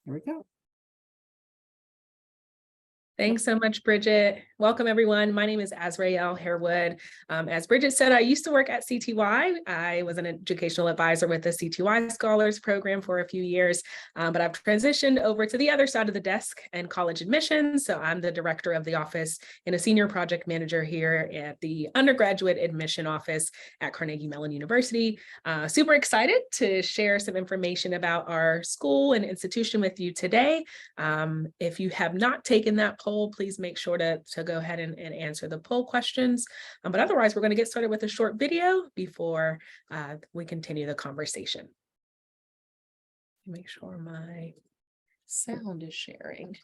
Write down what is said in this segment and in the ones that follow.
Here we go. Thanks so much, Bridget. Welcome, everyone. My name is Azrael Harewood. As Bridget said, I used to work at CTY. I was an educational advisor with the CTY Scholars Program for a few years, but I've transitioned over to the other side of the desk and college admissions. So I'm the director of the office and a senior project manager here at the undergraduate admission office at Carnegie Mellon University. Super excited to share some information about our school and institution with you today. If you have not taken that poll, please make sure to go ahead and answer the poll questions. But otherwise, we're going to get started with a short video before we continue the conversation. Make sure my sound is sharing.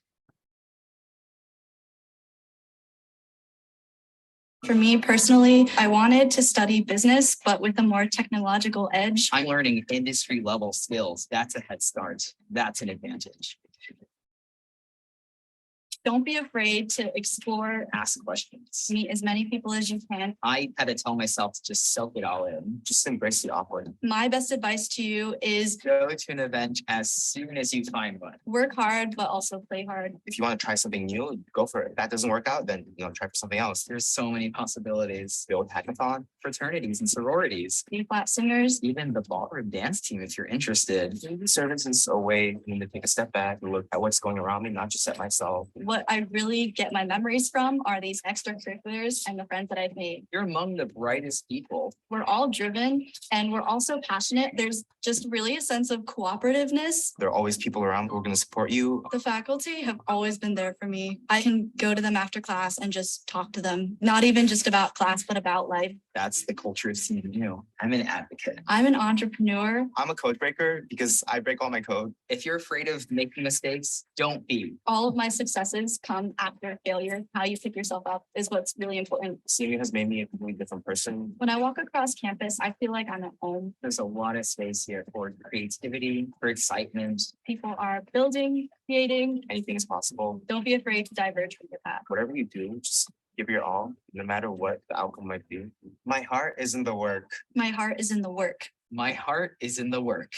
For me personally, I wanted to study business, but with a more technological edge. I'm learning industry level skills. That's a head start. That's an advantage. Don't be afraid to explore, Ask questions. meet as many people as you can. I had to tell myself to just soak it all in. Just embrace the awkward. My best advice to you is Go to an event as soon as you find one. work hard, but also play hard. If you want to try something new, go for it. If that doesn't work out, then try for something else. There's so many possibilities. Build hackathon. Fraternities and sororities. Be flat singers. Even the ballroom dance team if you're interested. Service is a way for me to take a step back and look at what's going around me, not just at myself. What I really get my memories from are these extracurriculars and the friends that I've made. You're among the brightest people. We're all driven and we're also passionate. There's just really a sense of cooperativeness. There are always people around who are going to support you. The faculty have always been there for me. I can go to them after class and just talk to them, not even just about class, but about life. That's the culture of CMU. I'm an advocate. I'm an entrepreneur. I'm a code breaker because I break all my code. If you're afraid of making mistakes, don't be. All of my successes come after failure. How you pick yourself up is what's really important. CMU has made me a completely different person. When I walk across campus, I feel like I'm at home. There's a lot of space here for creativity, for excitement. People are building, creating. Anything is possible. Don't be afraid to diverge from your path. Whatever you do, just give your all, no matter what the outcome might be. My heart is in the work. My heart is in the work. My heart is in the work.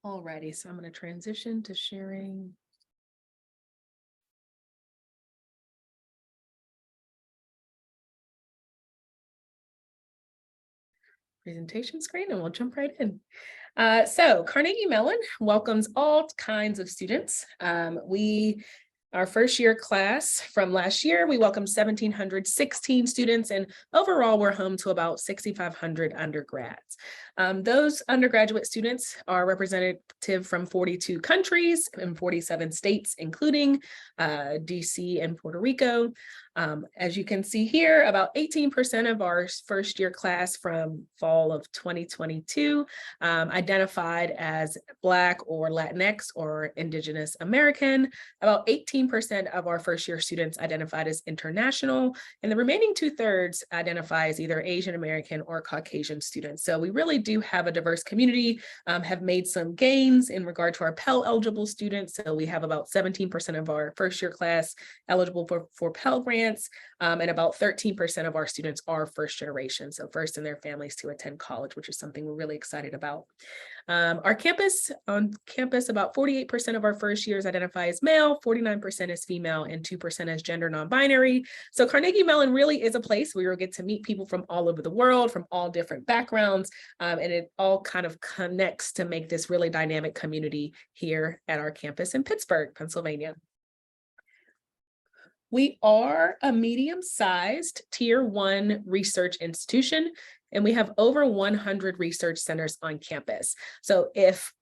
Alrighty, so I'm going to transition to sharing. Presentation screen and we'll jump right in. So Carnegie Mellon welcomes all kinds of students. Our first year class from last year, we welcomed 1,716 students, and overall we're home to about 6,500 undergrads. Those undergraduate students are representative from 42 countries and 47 states, including DC and Puerto Rico. As you can see here, about 18% of our first year class from fall of 2022 identified as Black or Latinx or Indigenous American. About 18% of our first year students identified as international, and the remaining 2/3 identify as either Asian American or Caucasian students. So we really do have a diverse community, have made some gains in regard to our Pell eligible students. So we have about 17% of our first year class eligible for Pell grants. And about 13% of our students are first generation, so first in their families to attend college, which is something we're really excited about. On campus, about 48% of our first years identify as male, 49% as female, and 2% as gender non-binary. So Carnegie Mellon really is a place where you'll get to meet people from all over the world, from all different backgrounds, and it all kind of connects to make this really dynamic community here at our campus in Pittsburgh, Pennsylvania. We are a medium-sized Tier 1 research institution, and we have over 100 research centers on campus. So if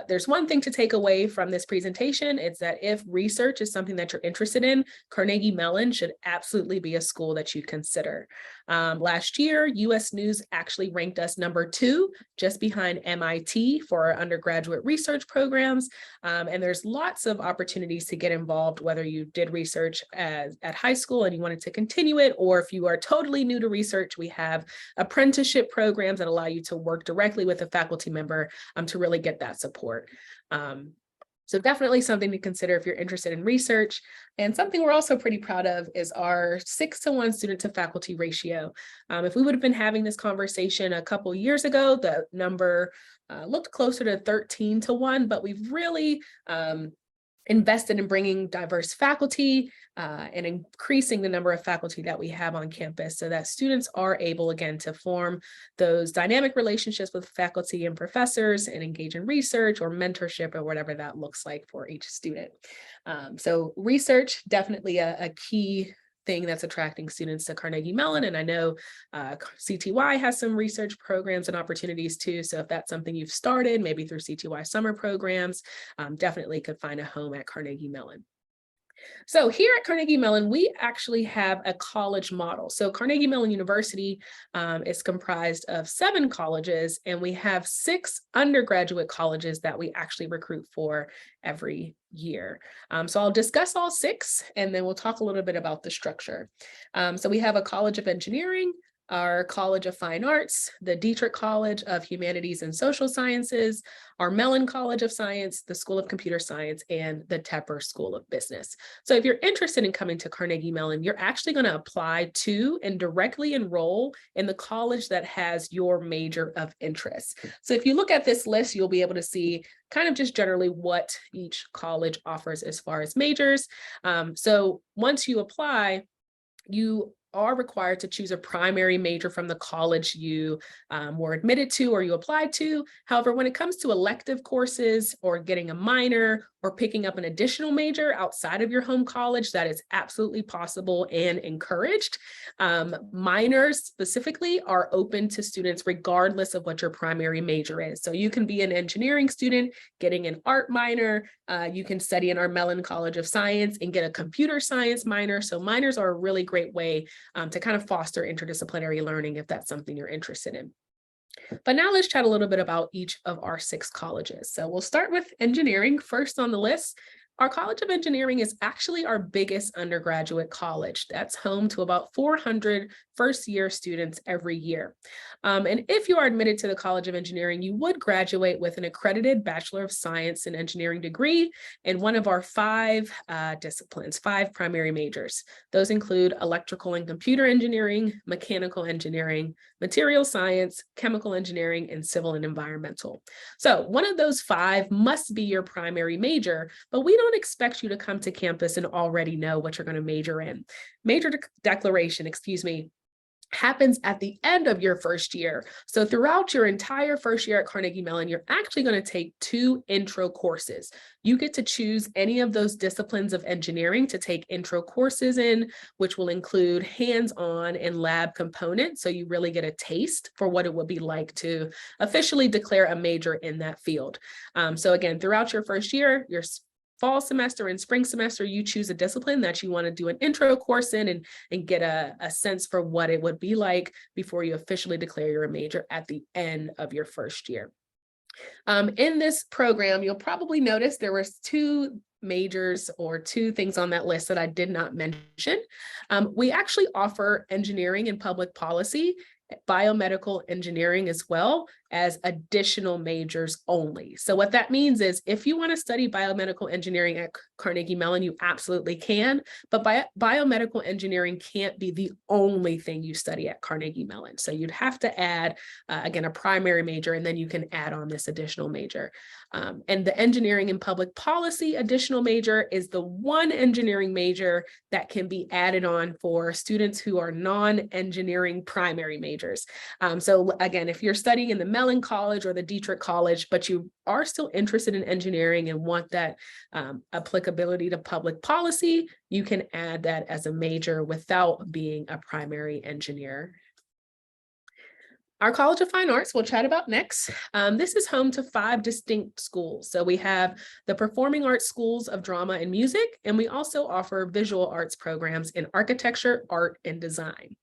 there's one thing to take away from this presentation, it's that if research is something that you're interested in, Carnegie Mellon should absolutely be a school that you consider. Last year, US News actually ranked us #2, just behind MIT for our undergraduate research programs. And there's lots of opportunities to get involved, whether you did research at high school and you wanted to continue it, or if you are totally new to research, we have apprenticeship programs that allow you to work directly with a faculty member to really get that support. So definitely something to consider if you're interested in research. And something we're also pretty proud of is our 6-to-1 student to faculty ratio. If we would have been having this conversation a couple years ago, the number looked closer to 13-to-1, but we've really invested in bringing diverse faculty and increasing the number of faculty that we have on campus so that students are able, again, to form those dynamic relationships with faculty and professors and engage in research or mentorship or whatever that looks like for each student. So research, definitely a key thing that's attracting students to Carnegie Mellon. And I know CTY has some research programs and opportunities too. So if that's something you've started, maybe through CTY summer programs, definitely could find a home at Carnegie Mellon. So here at Carnegie Mellon, we actually have a college model. So Carnegie Mellon University is comprised of 7 colleges, and we have 6 undergraduate colleges that we actually recruit for every year. So I'll discuss all 6, and then we'll talk a little bit about the structure. So we have a College of Engineering, our College of Fine Arts, the Dietrich College of Humanities and Social Sciences, our Mellon College of Science, the School of Computer Science, and the Tepper School of Business. So if you're interested in coming to Carnegie Mellon, you're actually going to apply to and directly enroll in the college that has your major of interest. So if you look at this list, you'll be able to see kind of just generally what each college offers as far as majors. So once you apply, you are required to choose a primary major from the college you were admitted to or you applied to. However, when it comes to elective courses or getting a minor or picking up an additional major outside of your home college, that is absolutely possible and encouraged. Minors specifically are open to students regardless of what your primary major is. So you can be an engineering student getting an art minor. You can study in our Mellon College of Science and get a computer science minor. So minors are a really great way to kind of foster interdisciplinary learning if that's something you're interested in. But now let's chat a little bit about each of our 6 colleges. So we'll start with engineering first on the list. Our College of Engineering is actually our biggest undergraduate college. That's home to about 400 first-year students every year. And if you are admitted to the College of Engineering, you would graduate with an accredited Bachelor of Science in Engineering degree in one of our 5 disciplines, 5 primary majors. Those include electrical and computer engineering, mechanical engineering, material science, chemical engineering, and civil and environmental. So one of those 5 must be your primary major, but we don't expect you to come to campus and already know what you're going to major in. Major declaration, happens at the end of your first year. So throughout your entire first year at Carnegie Mellon, you're actually going to take 2 intro courses. You get to choose any of those disciplines of engineering to take intro courses in, which will include hands-on and lab components. So you really get a taste for what it would be like to officially declare a major in that field. So again, throughout your first year, your fall semester and spring semester, you choose a discipline that you want to do an intro course in and get a sense for what it would be like before you officially declare your major at the end of your first year. In this program, you'll probably notice there was 2 majors or 2 things on that list that I did not mention. We actually offer engineering and public policy, biomedical engineering as well as additional majors only. So what that means is if you want to study biomedical engineering at Carnegie Mellon, you absolutely can, but biomedical engineering can't be the only thing you study at Carnegie Mellon. So you'd have to add, again, a primary major, and then you can add on this additional major. And the engineering and public policy additional major is the one engineering major that can be added on for students who are non-engineering primary majors. So again, if you're studying in the Mellon College or the Dietrich College, but you are still interested in engineering and want that applicability to public policy, you can add that as a major without being a primary engineer. Our College of Fine Arts we'll chat about next. This is home to 5 distinct schools. So we have the Performing Arts Schools of Drama and Music, and we also offer visual arts programs in architecture, art, and design.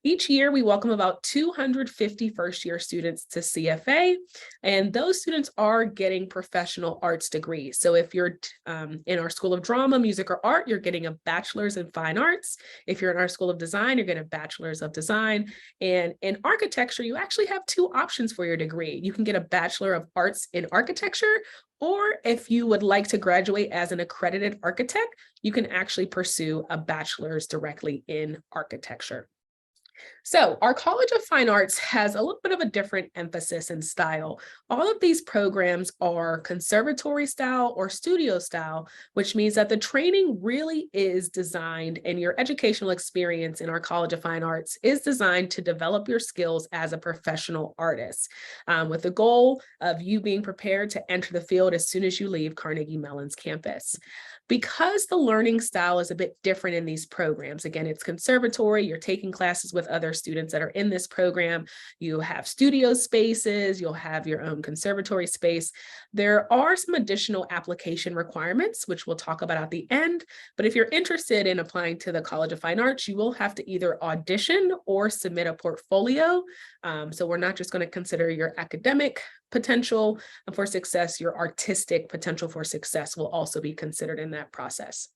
Each year, we welcome about 250 first-year students to CFA, and those students are getting professional arts degrees. So if you're in our School of Drama, Music, or Art, you're getting a bachelor's in fine arts. If you're in our School of Design, you're getting a bachelor's of design. And in architecture, you actually have two options for your degree. You can get a Bachelor of Arts in Architecture, or if you would like to graduate as an accredited architect, you can actually pursue a bachelor's directly in architecture. So our College of Fine Arts has a little bit of a different emphasis and style. All of these programs are conservatory style or studio style, which means that the training really is designed, and your educational experience in our College of Fine Arts is designed to develop your skills as a professional artist, with the goal of you being prepared to enter the field as soon as you leave Carnegie Mellon's campus. Because the learning style is a bit different in these programs, again, it's conservatory, you're taking classes with other students that are in this program, you have studio spaces, you'll have your own conservatory space. There are some additional application requirements, which we'll talk about at the end, but if you're interested in applying to the College of Fine Arts, you will have to either audition or submit a portfolio. So we're not just going to consider your academic potential for success, your artistic potential for success will also be considered in that process.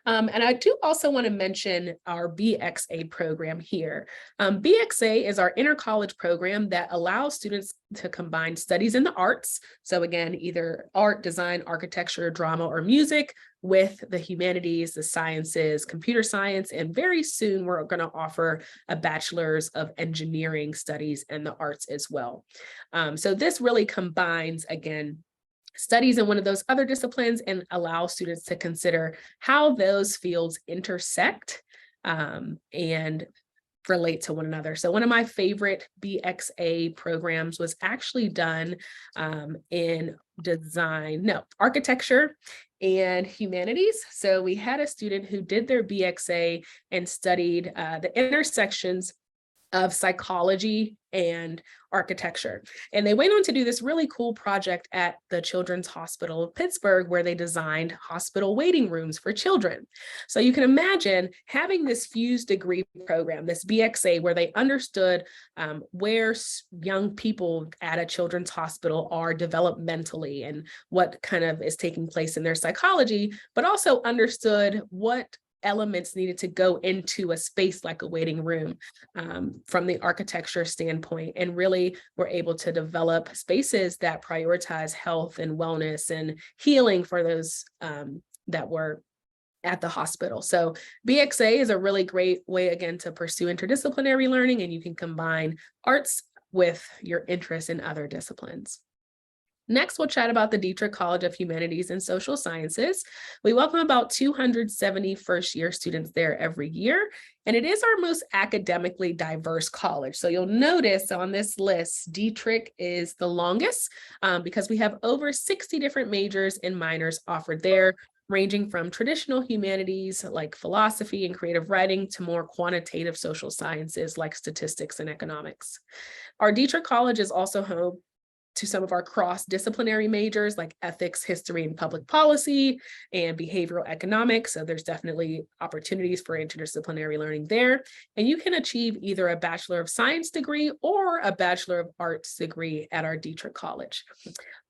And I do also want to mention our BXA program here. BXA is our inter-college program that allows students to combine studies in the arts. So again, either art, design, architecture, drama, or music with the humanities, the sciences, computer science, and very soon we're going to offer a bachelor's of engineering studies and the arts as well. So this really combines, again, studies in one of those other disciplines and allow students to consider how those fields intersect and relate to one another. So one of my favorite BXA programs was actually done in architecture and humanities. So we had a student who did their BXA and studied the intersections of psychology and architecture. And they went on to do this really cool project at the Children's Hospital of Pittsburgh, where they designed hospital waiting rooms for children. So you can imagine having this fused degree program, this BXA, where they understood where young people at a children's hospital are developmentally and what kind of is taking place in their psychology, but also understood what elements needed to go into a space like a waiting room from the architecture standpoint, and really were able to develop spaces that prioritize health and wellness and healing for those that were at the hospital. So BXA is a really great way, again, to pursue interdisciplinary learning, and you can combine arts with your interests in other disciplines. Next, we'll chat about the Dietrich College of Humanities and Social Sciences. We welcome about 270 first-year students there every year, and it is our most academically diverse college. So you'll notice on this list, Dietrich is the longest because we have over 60 different majors and minors offered there, ranging from traditional humanities like philosophy and creative writing to more quantitative social sciences like statistics and economics. Our Dietrich College is also home to some of our cross-disciplinary majors like ethics, history, and public policy, and behavioral economics. So there's definitely opportunities for interdisciplinary learning there. And you can achieve either a Bachelor of Science degree or a Bachelor of Arts degree at our Dietrich College.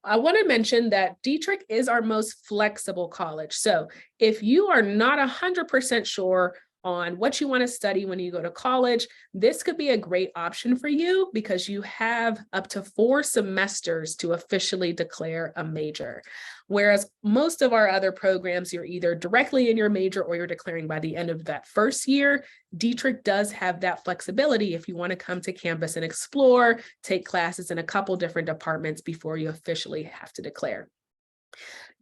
I want to mention that Dietrich is our most flexible college. So if you are not 100% sure on what you want to study when you go to college, this could be a great option for you because you have up to 4 semesters to officially declare a major. Whereas most of our other programs, you're either directly in your major or you're declaring by the end of that first year. Dietrich does have that flexibility if you want to come to campus and explore, take classes in a couple different departments before you officially have to declare.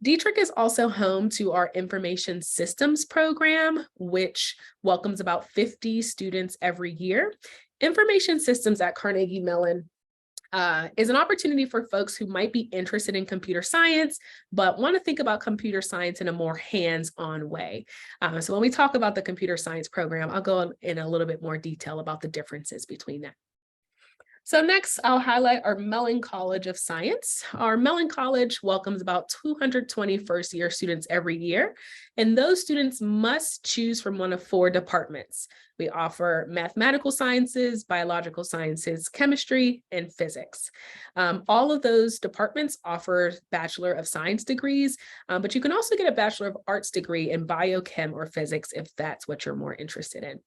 Dietrich is also home to our information systems program, which welcomes about 50 students every year. Information systems at Carnegie Mellon is an opportunity for folks who might be interested in computer science, but want to think about computer science in a more hands-on way. So when we talk about the computer science program, I'll go in a little bit more detail about the differences between that. So next, I'll highlight our Mellon College of Science. Our Mellon College welcomes about 220 first-year students every year, and those students must choose from one of 4 departments. We offer mathematical sciences, biological sciences, chemistry, and physics. All of those departments offer Bachelor of Science degrees, but you can also get a Bachelor of Arts degree in biochem or physics if that's what you're more interested in.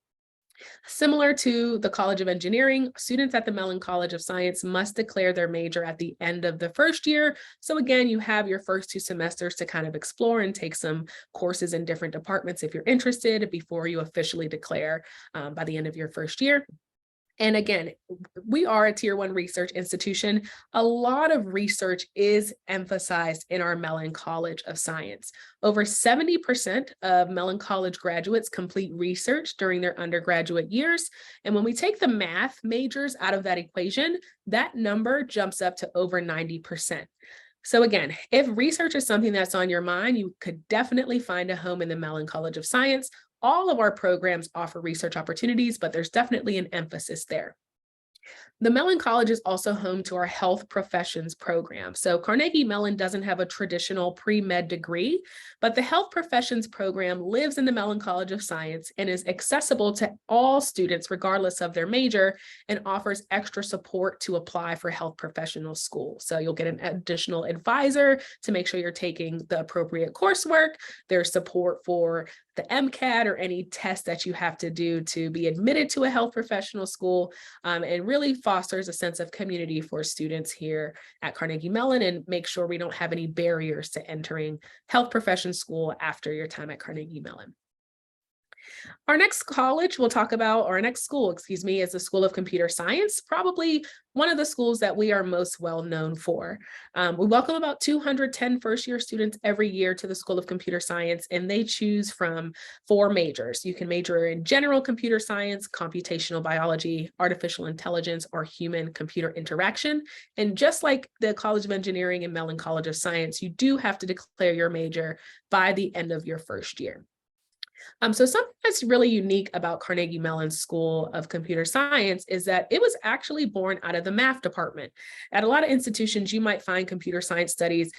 Similar to the College of Engineering, students at the Mellon College of Science must declare their major at the end of the first year. So again, you have your first 2 semesters to kind of explore and take some courses in different departments if you're interested before you officially declare by the end of your first year. And again, we are a tier 1 research institution. A lot of research is emphasized in our Mellon College of Science. Over 70% of Mellon College graduates complete research during their undergraduate years. And when we take the math majors out of that equation, that number jumps up to over 90%. So again, if research is something that's on your mind, you could definitely find a home in the Mellon College of Science. All of our programs offer research opportunities, but there's definitely an emphasis there. The Mellon College is also home to our health professions program. So Carnegie Mellon doesn't have a traditional pre-med degree, but the health professions program lives in the Mellon College of Science and is accessible to all students regardless of their major and offers extra support to apply for health professional school. So you'll get an additional advisor to make sure you're taking the appropriate coursework. There's support for the MCAT or any test that you have to do to be admitted to a health professional school, and really fosters a sense of community for students here at Carnegie Mellon and make sure we don't have any barriers to entering health profession school after your time at Carnegie Mellon. Our next college we'll talk about, or our next school, excuse me, is the School of Computer Science, probably one of the schools that we are most well known for. We welcome about 210 first-year students every year to the School of Computer Science, and they choose from 4 majors. You can major in general computer science, computational biology, artificial intelligence, or human-computer interaction. And just like the College of Engineering and Mellon College of Science, you do have to declare your major by the end of your first year. So something that's really unique about Carnegie Mellon School of Computer Science is that it was actually born out of the math department. At a lot of institutions, you might find computer science studies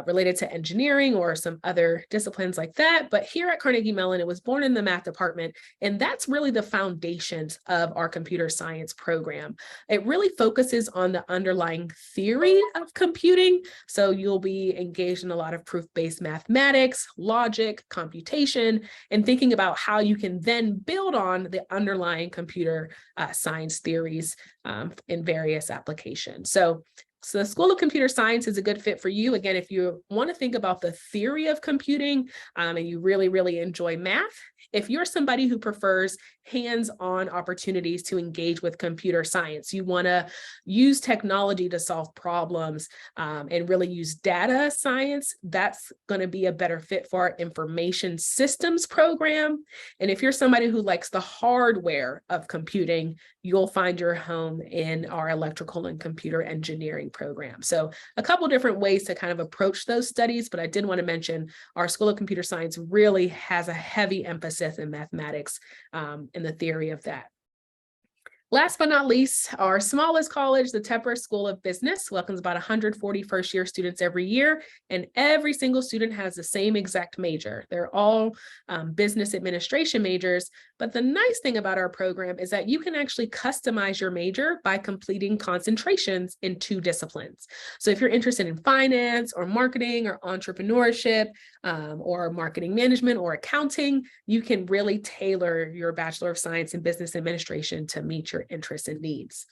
related to engineering or some other disciplines like that. But here at Carnegie Mellon, it was born in the math department. And that's really the foundations of our computer science program. It really focuses on the underlying theory of computing. So you'll be engaged in a lot of proof-based mathematics, logic, computation, and thinking about how you can then build on the underlying computer science theories in various applications. So the School of Computer Science is a good fit for you. Again, if you want to think about the theory of computing and you really, really enjoy math, if you're somebody who prefers hands-on opportunities to engage with computer science, you want to use technology to solve problems and really use data science, that's going to be a better fit for our information systems program. And if you're somebody who likes the hardware of computing, you'll find your home in our electrical and computer engineering program. So a couple different ways to kind of approach those studies, but I did want to mention our School of Computer Science really has a heavy emphasis in mathematics and the theory of that. Last but not least, our smallest college, the Tepper School of Business, welcomes about 140 first-year students every year, and every single student has the same exact major. They're all business administration majors, but the nice thing about our program is that you can actually customize your major by completing concentrations in 2 disciplines. So if you're interested in finance or marketing or entrepreneurship or marketing management or accounting, you can really tailor your Bachelor of Science in Business Administration to meet your interests and needs.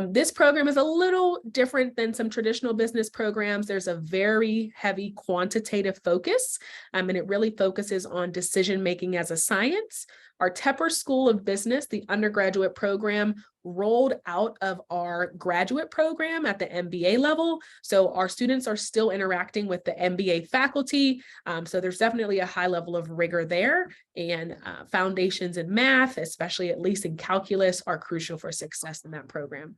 This program is a little different than some traditional business programs. There's a very heavy quantitative focus, and it really focuses on decision-making as a science. Our Tepper School of Business, the undergraduate program, rolled out of our graduate program at the MBA level. So our students are still interacting with the MBA faculty. So there's definitely a high level of rigor there, and foundations in math, especially at least in calculus, are crucial for success in that program.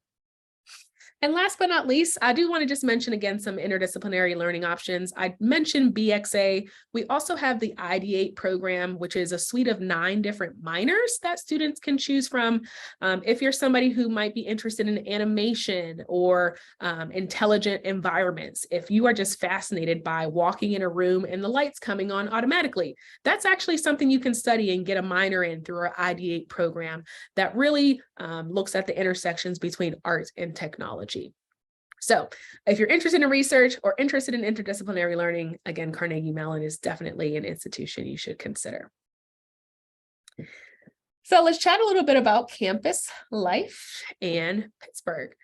And last but not least, I do want to just mention again some interdisciplinary learning options. I mentioned BXA. We also have the Ideate program, which is a suite of 9 different minors that students can choose from. If you're somebody who might be interested in animation or intelligent environments, if you are just fascinated by walking in a room and the lights coming on automatically, that's actually something you can study and get a minor in through our Ideate program that really looks at the intersections between art and technology. So if you're interested in research or interested in interdisciplinary learning, again, Carnegie Mellon is definitely an institution you should consider. So let's chat a little bit about campus life in Pittsburgh.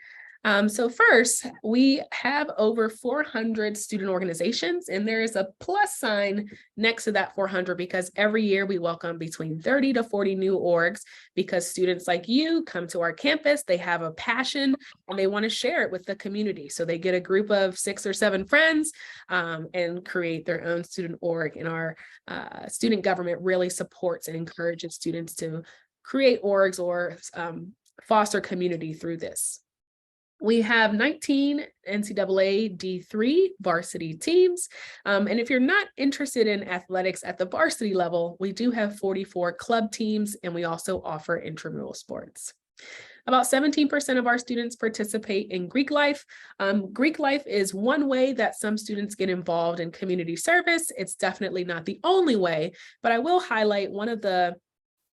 So first, we have over 400 student organizations, and there is a plus sign next to that 400 because every year we welcome between 30 to 40 new orgs because students like you come to our campus, they have a passion and they want to share it with the community. So they get a group of 6 or 7 friends and create their own student org. And our student government really supports and encourages students to create orgs or foster community through this. We have 19 NCAA D3 varsity teams. And if you're not interested in athletics at the varsity level, we do have 44 club teams, and we also offer intramural sports. About 17% of our students participate in Greek life. Greek life is one way that some students get involved in community service. It's definitely not the only way, but I will highlight one of the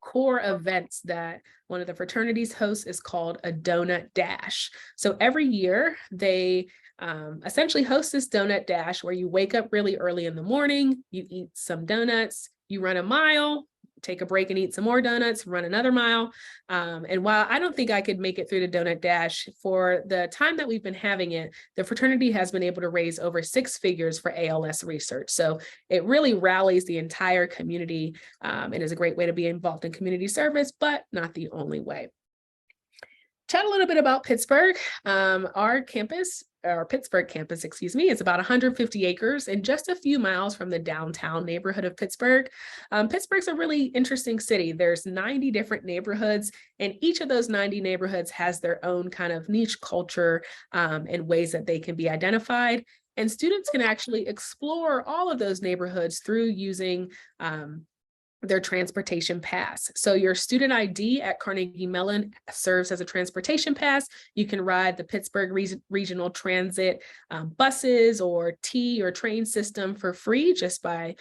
core events that one of the fraternities hosts is called a donut dash. So every year they essentially host this donut dash where you wake up really early in the morning, you eat some donuts, you run a mile, take a break and eat some more donuts, run another mile. And while I don't think I could make it through the donut dash, for the time that we've been having it, the fraternity has been able to raise over 6 figures for ALS research. So it really rallies the entire community and is a great way to be involved in community service, but not the only way. Chat a little bit about Pittsburgh. Our Pittsburgh campus, is about 150 acres and just a few miles from the downtown neighborhood of Pittsburgh. Pittsburgh's a really interesting city. There's 90 different neighborhoods, and each of those 90 neighborhoods has their own kind of niche culture and ways that they can be identified. And students can actually explore all of those neighborhoods through using their transportation pass. So your student ID at Carnegie Mellon serves as a transportation pass. You can ride the Pittsburgh Regional Transit buses or T or train system for free just by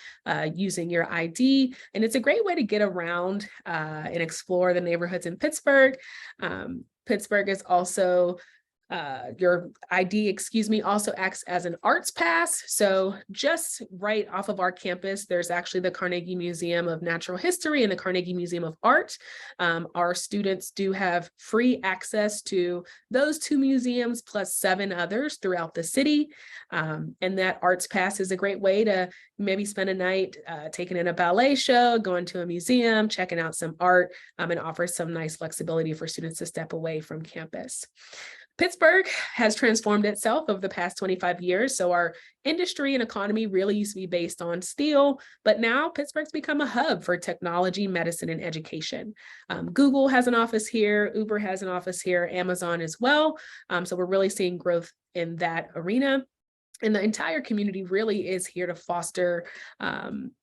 using your ID. And it's a great way to get around and explore the neighborhoods in Pittsburgh. Pittsburgh is also your ID, also acts as an arts pass. So just right off of our campus, there's actually the Carnegie Museum of Natural History and the Carnegie Museum of Art. Our students do have free access to those 2 museums plus 7 others throughout the city. And that arts pass is a great way to maybe spend a night taking in a ballet show, going to a museum, checking out some art, and offers some nice flexibility for students to step away from campus. Pittsburgh has transformed itself over the past 25 years. So our industry and economy really used to be based on steel, but now Pittsburgh's become a hub for technology, medicine, and education. Google has an office here, Uber has an office here, Amazon as well. So we're really seeing growth in that arena. And the entire community really is here to foster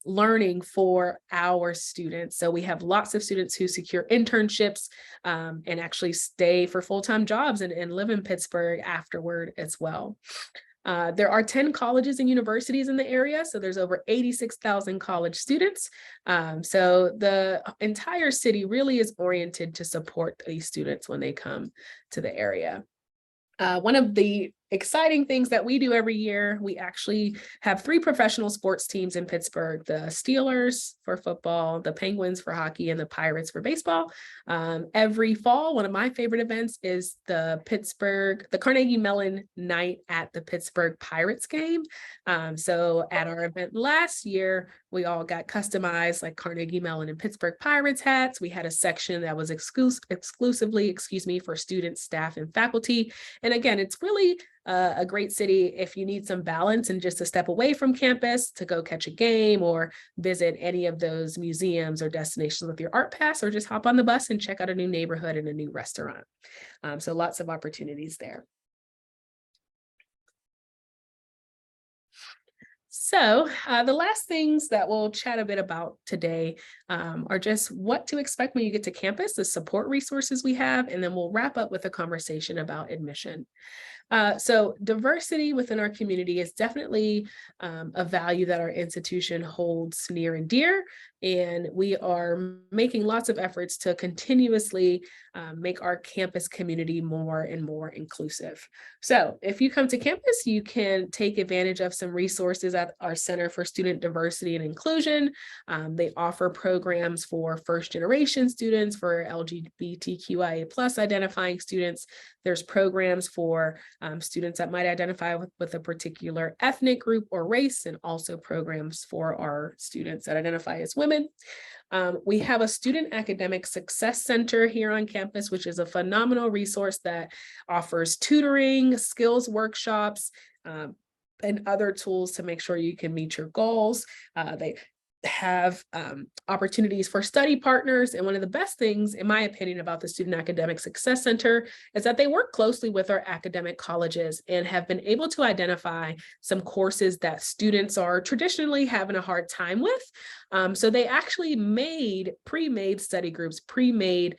learning for our students. So we have lots of students who secure internships and actually stay for full-time jobs and live in Pittsburgh afterward as well. There are 10 colleges and universities in the area, so there's over 86,000 college students. So the entire city really is oriented to support these students when they come to the area. One of the exciting things that we do every year, we actually have 3 professional sports teams in Pittsburgh: the Steelers for football, the Penguins for hockey, and the Pirates for baseball. Every fall, one of my favorite events is the Carnegie Mellon night at the Pittsburgh Pirates game. So at our event last year, we all got customized like Carnegie Mellon and Pittsburgh Pirates hats. We had a section that was exclusively for students, staff, and faculty. And again, it's really a great city if you need some balance and just a step away from campus to go catch a game or visit any of those museums or destinations with your art pass, or just hop on the bus and check out a new neighborhood and a new restaurant. So lots of opportunities there. So the last things that we'll chat a bit about today are just what to expect when you get to campus, the support resources we have, and then we'll wrap up with a conversation about admission. So diversity within our community is definitely a value that our institution holds near and dear. And we are making lots of efforts to continuously make our campus community more and more inclusive. So if you come to campus, you can take advantage of some resources at our Center for Student Diversity and Inclusion. They offer programs for first generation students, for LGBTQIA+ identifying students. There's programs for students that might identify with a particular ethnic group or race, and also programs for our students that identify as women. We have a Student Academic Success Center here on campus, which is a phenomenal resource that offers tutoring, skills workshops, and other tools to make sure you can meet your goals. They have opportunities for study partners. And one of the best things, in my opinion, about the Student Academic Success Center is that they work closely with our academic colleges and have been able to identify some courses that students are traditionally having a hard time with. So they actually made pre-made study groups, pre-made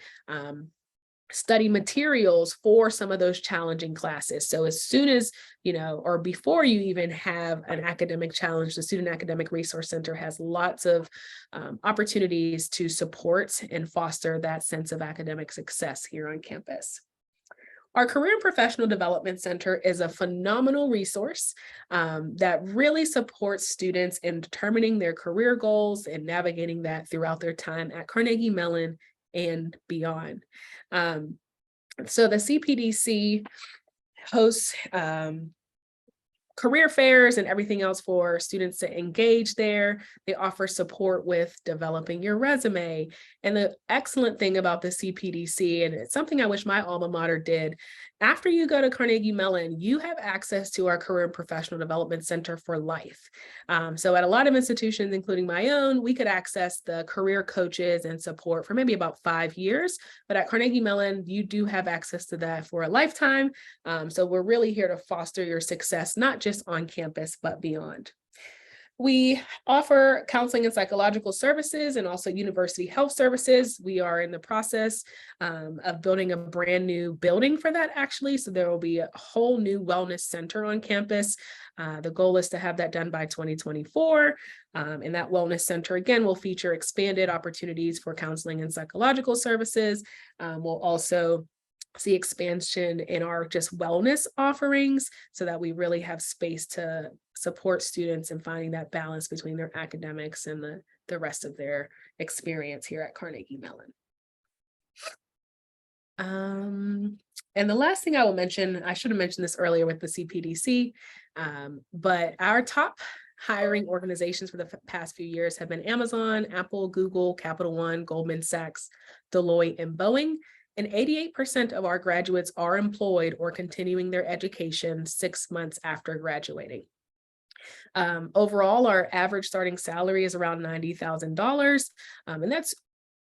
study materials for some of those challenging classes. So as soon as, or before you even have an academic challenge, the Student Academic Resource Center has lots of opportunities to support and foster that sense of academic success here on campus. Our Career and Professional Development Center is a phenomenal resource that really supports students in determining their career goals and navigating that throughout their time at Carnegie Mellon and beyond. So the CPDC hosts career fairs and everything else for students to engage there. They offer support with developing your resume. And the excellent thing about the CPDC, and it's something I wish my alma mater did, after you go to Carnegie Mellon, you have access to our Career and Professional Development Center for life. So at a lot of institutions, including my own, we could access the career coaches and support for maybe about 5 years. But at Carnegie Mellon, you do have access to that for a lifetime. So we're really here to foster your success, not just on campus, but beyond. We offer counseling and psychological services and also university health services. We are in the process of building a brand new building for that, actually. So there will be a whole new wellness center on campus. The goal is to have that done by 2024. And that wellness center, again, will feature expanded opportunities for counseling and psychological services. We'll also see expansion in our just wellness offerings so that we really have space to support students in finding that balance between their academics and the rest of their experience here at Carnegie Mellon. And the last thing I will mention, I should have mentioned this earlier with the CPDC, but our top hiring organizations for the past few years have been Amazon, Apple, Google, Capital One, Goldman Sachs, Deloitte, and Boeing. And 88% of our graduates are employed or continuing their education 6 months after graduating. Overall, our average starting salary is around $90,000, and that's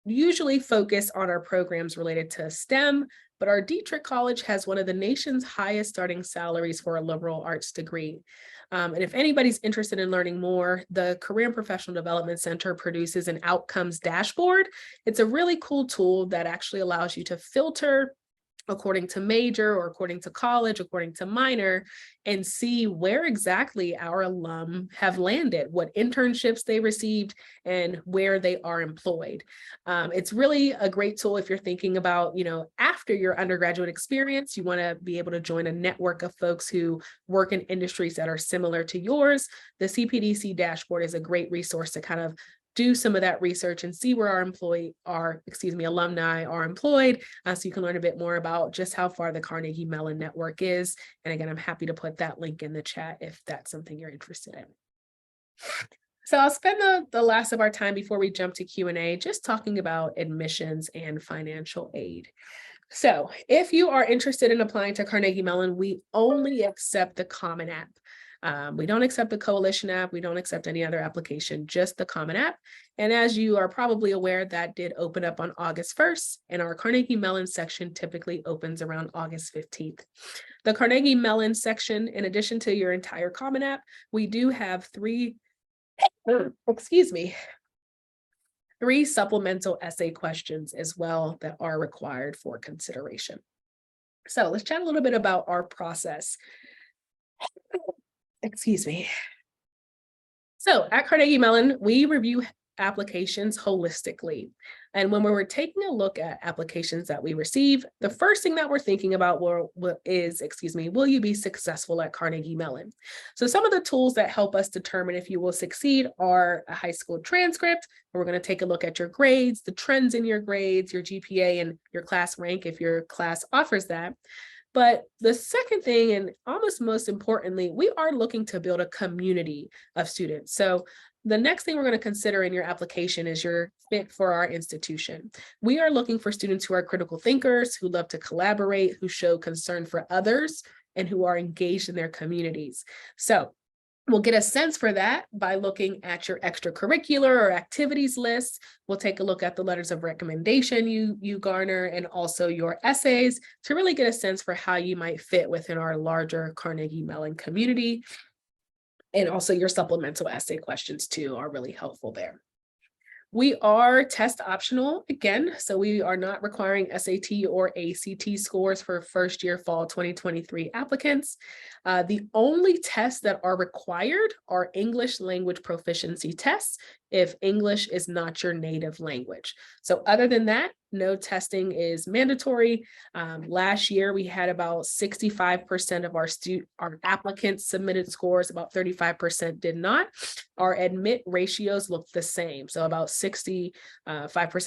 usually focused on our programs related to STEM, but our Dietrich College has one of the nation's highest starting salaries for a liberal arts degree. And if anybody's interested in learning more, the Career and Professional Development Center produces an outcomes dashboard. It's a really cool tool that actually allows you to filter according to major or according to college, according to minor, and see where exactly our alum have landed, what internships they received, and where they are employed. It's really a great tool if you're thinking about, after your undergraduate experience, you want to be able to join a network of folks who work in industries that are similar to yours. The CPDC dashboard is a great resource to kind of do some of that research and see where our alumni are employed, so you can learn a bit more about just how far the Carnegie Mellon network is. And again, I'm happy to put that link in the chat if that's something you're interested in. So I'll spend the last of our time before we jump to Q&A just talking about admissions and financial aid. So if you are interested in applying to Carnegie Mellon, we only accept the Common App. We don't accept the Coalition app. We don't accept any other application, just the Common App. And as you are probably aware, that did open up on August 1st, and our Carnegie Mellon section typically opens around August 15th. The Carnegie Mellon section, in addition to your entire Common App, we do have three supplemental essay questions as well that are required for consideration. So let's chat a little bit about our process. So at Carnegie Mellon, we review applications holistically. And when we were taking a look at applications that we receive, the first thing that we're thinking about is, will you be successful at Carnegie Mellon? So some of the tools that help us determine if you will succeed are a high school transcript. We're going to take a look at your grades, the trends in your grades, your GPA, and your class rank if your class offers that. But the second thing, and almost most importantly, we are looking to build a community of students. So the next thing we're going to consider in your application is your fit for our institution. We are looking for students who are critical thinkers, who love to collaborate, who show concern for others, and who are engaged in their communities. So we'll get a sense for that by looking at your extracurricular or activities list. We'll take a look at the letters of recommendation you garner and also your essays to really get a sense for how you might fit within our larger Carnegie Mellon community. And also your supplemental essay questions too are really helpful there. We are test optional again, so we are not requiring SAT or ACT scores for first year fall 2023 applicants. The only tests that are required are English language proficiency tests if English is not your native language. So other than that, no testing is mandatory. Last year, we had about 65% of our applicants submitted scores, about 35% did not. Our admit ratios look the same. So about 65%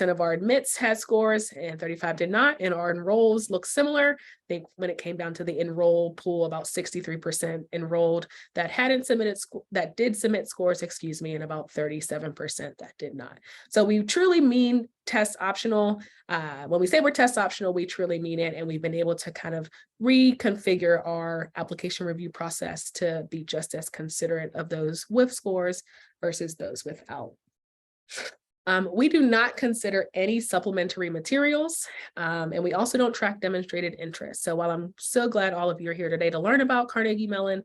of our admits had scores and 35 did not, and our enrolls look similar. I think when it came down to the enroll pool, about 63% enrolled that hadn't submitted, that did submit scores, and about 37% that did not. So we truly mean test optional. When we say we're test optional, we truly mean it. And we've been able to kind of reconfigure our application review process to be just as considerate of those with scores versus those without. We do not consider any supplementary materials, and we also don't track demonstrated interest. So while I'm so glad all of you are here today to learn about Carnegie Mellon,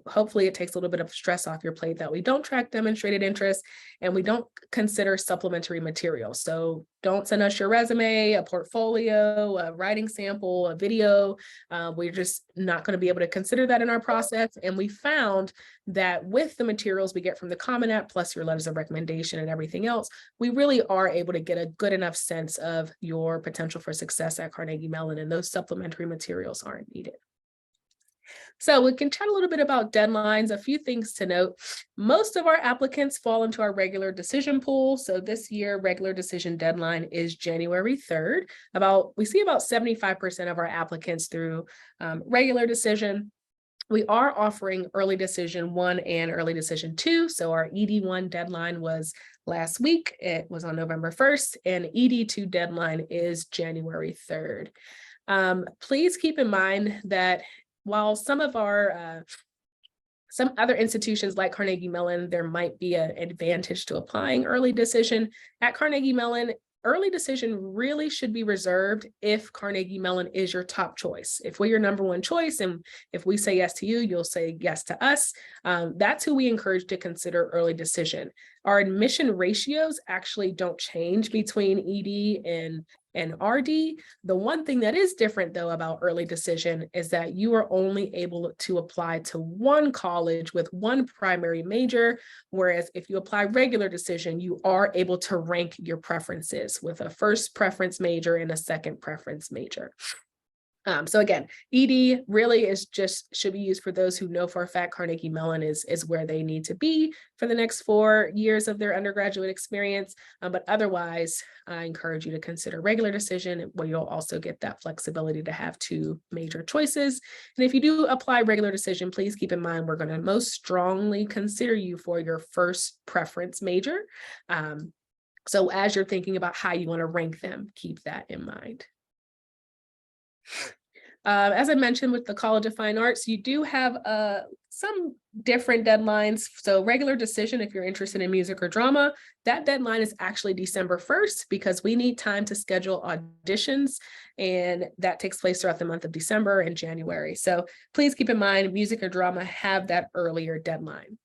hopefully it takes a little bit of stress off your plate that we don't track demonstrated interest and we don't consider supplementary materials. So don't send us your resume, a portfolio, a writing sample, a video. We're just not going to be able to consider that in our process. And we found that with the materials we get from the Common App, plus your letters of recommendation and everything else, we really are able to get a good enough sense of your potential for success at Carnegie Mellon, and those supplementary materials aren't needed. So we can chat a little bit about deadlines. A few things to note. Most of our applicants fall into our regular decision pool. So this year, regular decision deadline is January 3rd. We see about 75% of our applicants through regular decision. We are offering early decision 1 and early decision 2. So our ED1 deadline was last week. It was on November 1st, and ED2 deadline is January 3rd. Please keep in mind that while some other institutions like Carnegie Mellon, there might be an advantage to applying early decision. At Carnegie Mellon, early decision really should be reserved if Carnegie Mellon is your top choice. If we're your number one choice, and if we say yes to you, you'll say yes to us. That's who we encourage to consider early decision. Our admission ratios actually don't change between ED and RD. The one thing that is different though about early decision is that you are only able to apply to one college with one primary major, whereas if you apply regular decision, you are able to rank your preferences with a first preference major and a second preference major. So again, ED really should be used for those who know for a fact Carnegie Mellon is where they need to be for the next 4 years of their undergraduate experience. But otherwise, I encourage you to consider regular decision, where you'll also get that flexibility to have 2 major choices. And if you do apply regular decision, please keep in mind we're going to most strongly consider you for your first preference major. So as you're thinking about how you want to rank them, keep that in mind. As I mentioned with the College of Fine Arts, you do have some different deadlines. So regular decision, if you're interested in music or drama, that deadline is actually December 1st because we need time to schedule auditions, and that takes place throughout the month of December and January. So please keep in mind music or drama have that earlier deadline.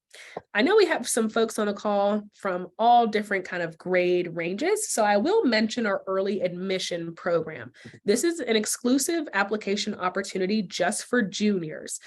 I know we have some folks on a call from all different kind of grade ranges, so I will mention our early admission program. This is an exclusive application opportunity just for juniors.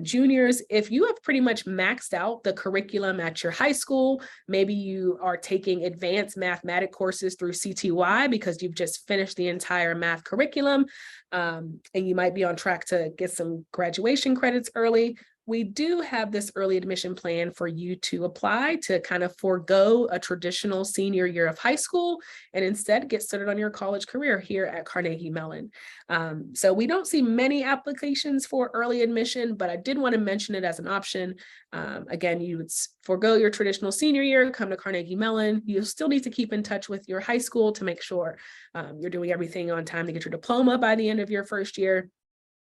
Juniors, if you have pretty much maxed out the curriculum at your high school, maybe you are taking advanced mathematics courses through CTY because you've just finished the entire math curriculum, and you might be on track to get some graduation credits early. We do have this early admission plan for you to apply to kind of forego a traditional senior year of high school and instead get started on your college career here at Carnegie Mellon. So we don't see many applications for early admission, but I did want to mention it as an option. Again, you would forego your traditional senior year, come to Carnegie Mellon. You still need to keep in touch with your high school to make sure you're doing everything on time to get your diploma by the end of your first year.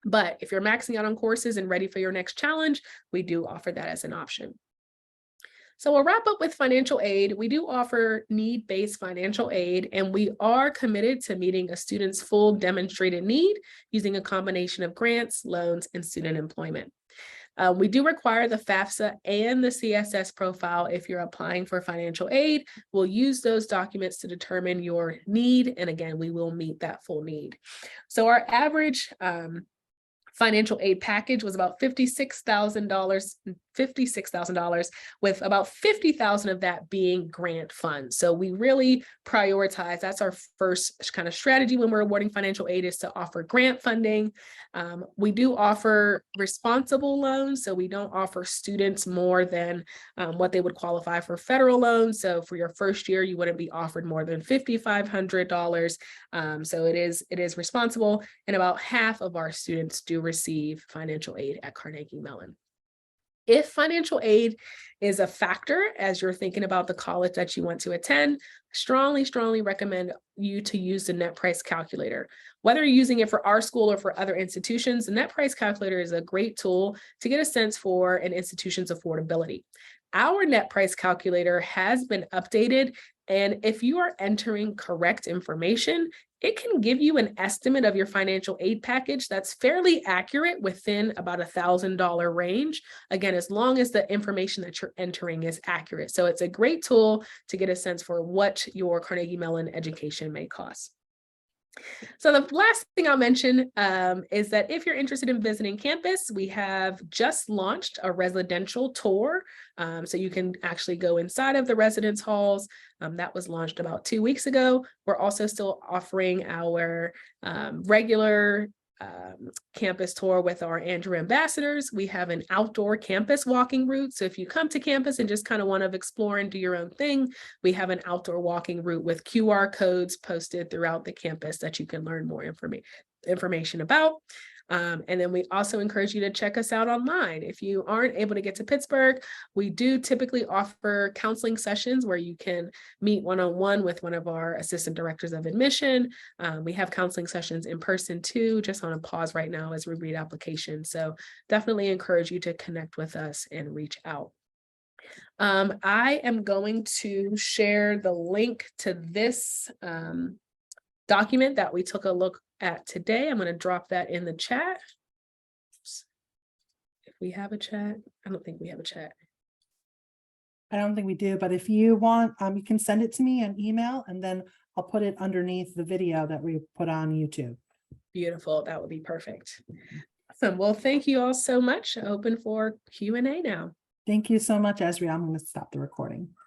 But if you're maxing out on courses and ready for your next challenge, we do offer that as an option. So we'll wrap up with financial aid. We do offer need-based financial aid, and we are committed to meeting a student's full demonstrated need using a combination of grants, loans, and student employment. We do require the FAFSA and the CSS profile if you're applying for financial aid. We'll use those documents to determine your need, and again, we will meet that full need. So our average financial aid package was about $56,000, with about $50,000 of that being grant funds. So we really prioritize, that's our first kind of strategy when we're awarding financial aid, is to offer grant funding. We do offer responsible loans, so we don't offer students more than what they would qualify for federal loans. So for your first year, you wouldn't be offered more than $5,500. So it is responsible, and about half of our students do receive financial aid at Carnegie Mellon. If financial aid is a factor as you're thinking about the college that you want to attend, strongly recommend you to use the net price calculator. Whether you're using it for our school or for other institutions, the net price calculator is a great tool to get a sense for an institution's affordability. Our net price calculator has been updated, and if you are entering correct information, it can give you an estimate of your financial aid package that's fairly accurate within about $1,000 range. Again, as long as the information that you're entering is accurate. So it's a great tool to get a sense for what your Carnegie Mellon education may cost. So the last thing I'll mention is that if you're interested in visiting campus, we have just launched a residential tour. So you can actually go inside of the residence halls. That was launched about 2 weeks ago. We're also still offering our regular campus tour with our Andrew ambassadors. We have an outdoor campus walking route. So if you come to campus and just kind of want to explore and do your own thing, we have an outdoor walking route with QR codes posted throughout the campus that you can learn more information about. And then we also encourage you to check us out online. If you aren't able to get to Pittsburgh, we do typically offer counseling sessions where you can meet one-on-one with one of our assistant directors of admission. We have counseling sessions in person too, just on a pause right now as we read applications. So definitely encourage you to connect with us and reach out. I am going to share the link to this document that we took a look at today. I'm going to drop that in the chat. If we have a chat, I don't think we have a chat. I don't think we do, but if you want, you can send it to me on email, and then I'll put it underneath the video that we put on YouTube. Beautiful. That would be perfect. Awesome. Well, thank you all so much. Open for Q&A now. Thank you so much, Ezra. I'm going to stop the recording.